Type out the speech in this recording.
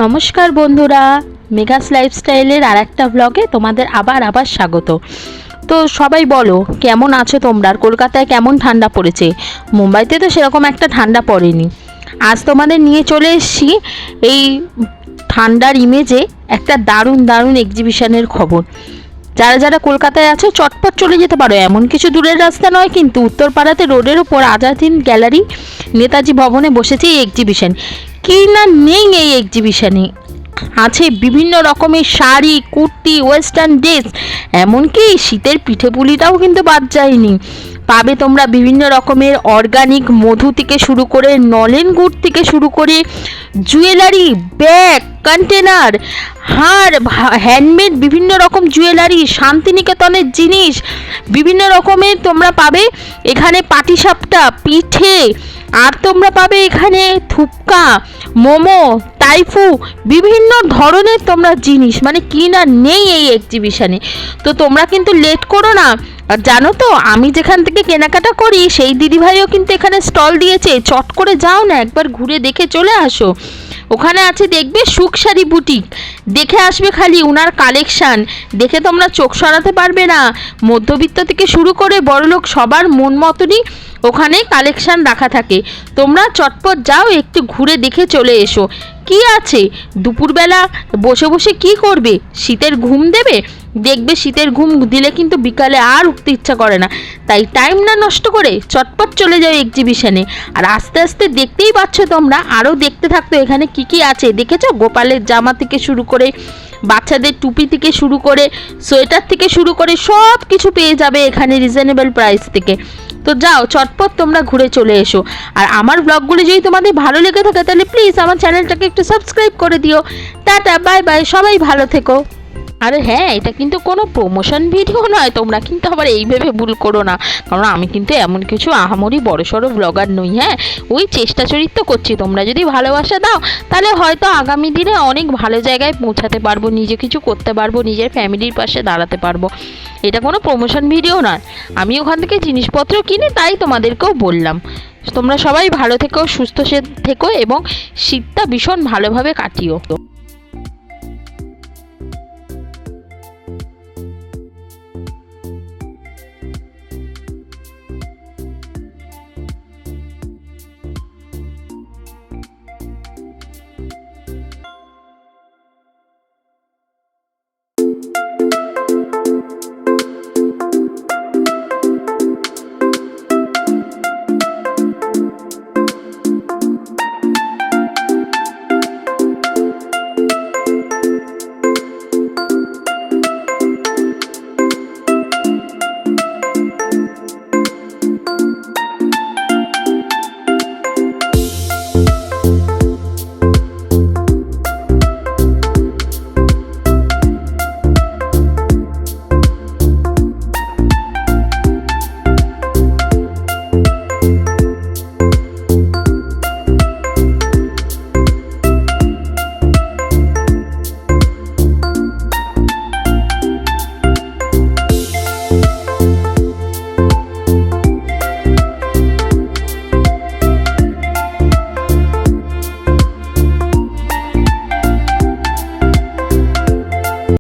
নমস্কার বন্ধুরা, মেঘাস লাইফস্টাইলের আর একটা ব্লগে তোমাদের আবার স্বাগত। তো সবাই বলো কেমন আছো তোমরা, আর কলকাতায় কেমন ঠান্ডা পড়েছে? মুম্বাইতে তো সেরকম একটা ঠান্ডা পড়েনি। আজ তোমাদের নিয়ে চলে এসেছি এই ঠান্ডার ইমেজে একটা দারুণ এক্সিবিশনের খবর। যারা যারা কলকাতায় আছো চটপট চলে যেতে পারো, এমন কিছু দূরের রাস্তা নয় কিন্তু। উত্তরপাড়াতে রোডের ওপর আজাদিন গ্যালারি নেতাজি ভবনে বসেছে এই এক্সিবিশন। কি না নেই এই এক্সিবিশনে, আছে বিভিন্ন রকমের শাড়ি, কুর্তি, ওয়েস্টার্ন ড্রেস, এমনকি শীতের পিঠেপুলিটাও কিন্তু বাদ যায়নি। পাবে তোমরা বিভিন্ন রকমের অর্গানিক মধু থেকে শুরু করে নলেন গুড় থেকে শুরু করে জুয়েলারি, ব্যাগ, কন্টেনার, হার, হ্যান্ডমেড বিভিন্ন রকম জুয়েলারি, শান্তিনিকেতনের জিনিস বিভিন্ন রকমের তোমরা পাবে এখানে। পাটিসাপটা, পিঠে, আর তোমরা পাবে এখানে থুপকা, মোমো, টাইফু, বিভিন্ন ধরনের তোমরা জিনিস, মানে কি না নেই এই এক্সিবিশনে। তো তোমরা কিন্তু লেট করো না। আর জানো তো আমি যেখান থেকে কেনাকাটা করি সেই দিদিভাইও কিন্তু এখানে স্টল দিয়েছে, চট করে যাও না, একবার ঘুরে দেখে চলে আসো। ওখানে আছে দেখবে সুখ শাড়ি বুটিক, দেখে আসবে খালি উনার কালেকশান, দেখে তোমরা চোখ সরাতে পারবে না। মধ্যবিত্ত থেকে শুরু করে বড়লোক সবার মন মতনই ওখানে কালেকশান রাখা থাকে। তোমরা চটপট যাও, একটু ঘুরে দেখে চলে এসো। কি আছে, দুপুরবেলা বসে বসে কি করবে? শীতের ঘুম দেবে? দেখবে শীতের ঘুম দিলে কিন্তু বিকালে আর উঠতে ইচ্ছা করে না। তাই টাইম না নষ্ট করে চটপট চলে যাও এক্সিবিশনে। আর আস্তে আস্তে দেখতেই পাচ্ছ তোমরা, আরও দেখতে থাকতো এখানে কি আছে। দেখেছো গোপালের জামা থেকে শুরু করে বাচ্চাদের টুপি থেকে শুরু করে সোয়েটার থেকে শুরু করে সব কিছু পেয়ে যাবে এখানে রিজনেবল প্রাইস থেকে। তো যাও চটপট তোমরা ঘুরে চলে এসো। আর আমার ব্লগগুলি যদি তোমাদের ভালো লেগে থাকে তাহলে প্লিজ আমার চ্যানেলটাকে একটু সাবস্ক্রাইব করে দিও। টাটা, বাই বাই, সবাই ভালো থেকো। আরে হ্যাঁ, এটা কিন্তু কোনো প্রমোশন ভিডিও নয়, তোমরা কিন্তু আবার এই ভেবে ভুল করো না, কারণ আমি কিন্তু এমন কিছু আহামরি বড়সড় ব্লগার নই। হ্যাঁ, ওই চেষ্টা চরিত্র করছি। তোমরা যদি ভালোবাসা দাও তাহলে হয়তো আগামী দিনে অনেক ভালো জায়গায় পৌঁছাতে পারবো, নিজে কিছু করতে পারবো, নিজের ফ্যামিলির পাশে দাঁড়াতে পারবো। এটা কোনো প্রমোশন ভিডিও নয়। আমি ওখান থেকে জিনিসপত্র কিনি, তাই তোমাদেরকেও বললাম। তোমরা সবাই ভালো থেকো, সুস্থ থেকো এবং শীতটা ভীষণ ভালোভাবে কাটিও।